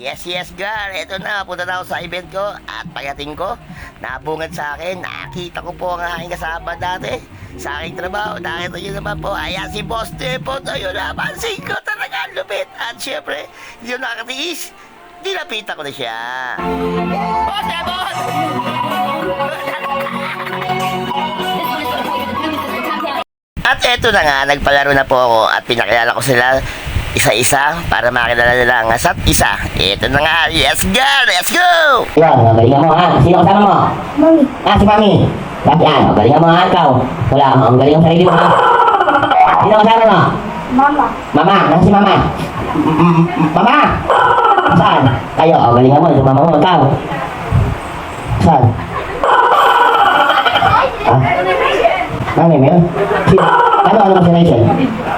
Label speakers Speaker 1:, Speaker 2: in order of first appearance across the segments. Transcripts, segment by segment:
Speaker 1: Yes, yes, girl. Ito na, punta na ako sa event ko. At pagdating ko, nabungad sa akin. Nakita ko po ang aking kasama dati sa aking trabaho. Nakita nyo naman po, ayan si Boss Depot. Ayun na, pansin ko talaga ang lupit. At syempre, hindi ko nakakatiis. Dinapitan ko na siya. Boss Depot! At eto na nga, nagpalaro na po ako at pinakilala ko sila isa-isa para makilala nila ang isa't isa. Ito na nga, yes girl, let's go!
Speaker 2: Yan, galingan mo ha. Sino kasama mo?
Speaker 3: Mami.
Speaker 2: Si Mami. Bakit yan? Galingan mo ha, ikaw. Wala, ang galing ang sarili mo ha. Sino kasama mo?
Speaker 3: Mama.
Speaker 2: Mama, nasa si Mama? Mama! Saan? Kayo, galingan mo, yung mama mo, ikaw. Saan? Ha? Mami, meron? Ano ba si Rachel?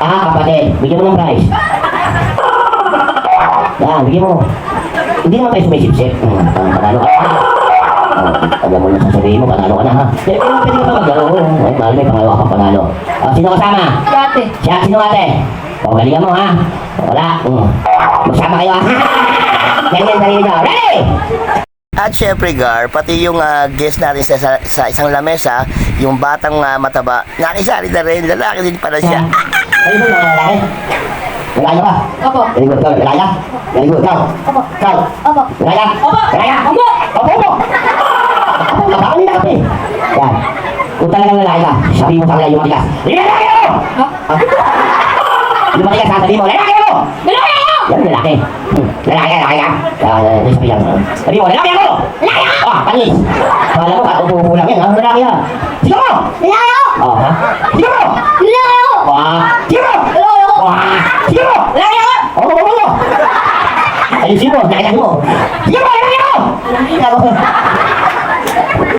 Speaker 2: Kapatid, bigyan mo ng prize. Yan, bigyan mo. Hindi naman tayo sumisip-sip. Panalo ka na. Alam mo na sasabihin mo, panalo ka na ha. Pwede ka pa maglaro. Ay, mahal may pangalawa kang panalo. Sino kasama?
Speaker 3: Si ate.
Speaker 2: Sino ate? Galingan mo ha. Wala. Magsama kayo ha. Ganyan sarili nyo. Ready?
Speaker 1: At syempre, Gar, pati yung guest natin sa isang lamesa, yung batang mataba, nakisali na rin, lalaki din pala siya.
Speaker 2: Ay, ito mga lalaki. Lalaki ba?
Speaker 3: Opo.
Speaker 2: Very good, ikaw. Lalaki? Very good, ikaw.
Speaker 3: Opo.
Speaker 2: Ikaw.
Speaker 3: Opo.
Speaker 2: Lalaki?
Speaker 3: Opo.
Speaker 2: Lalaki?
Speaker 3: Opo.
Speaker 2: Opo, opo. Opo, kapakalin na kasi. Yan. Kung talagang lalaki ka, sabihin mo sa kanila yung matigas. Lalaki ako!
Speaker 3: Ha?
Speaker 2: Yung matigas, sabihin mo, lalaki ako!
Speaker 3: Lalaki ako!
Speaker 2: Yan, lalaki. Lalaki ka. Sabihin mo, lalaki ako!
Speaker 3: Lalaki ako!
Speaker 2: Panis. Kala mo, upo-upo lang yan, ha? Lalaki ha? Sige mo!
Speaker 3: Lalaki ako!
Speaker 2: Ha? Sige mo!
Speaker 3: Lalaki ako!
Speaker 2: Sige mo!
Speaker 3: Lalaki ako!
Speaker 2: Sige mo!
Speaker 3: Lalaki ako!
Speaker 2: Ayusin mo, nakita mo. Sige mo, lalaki ako!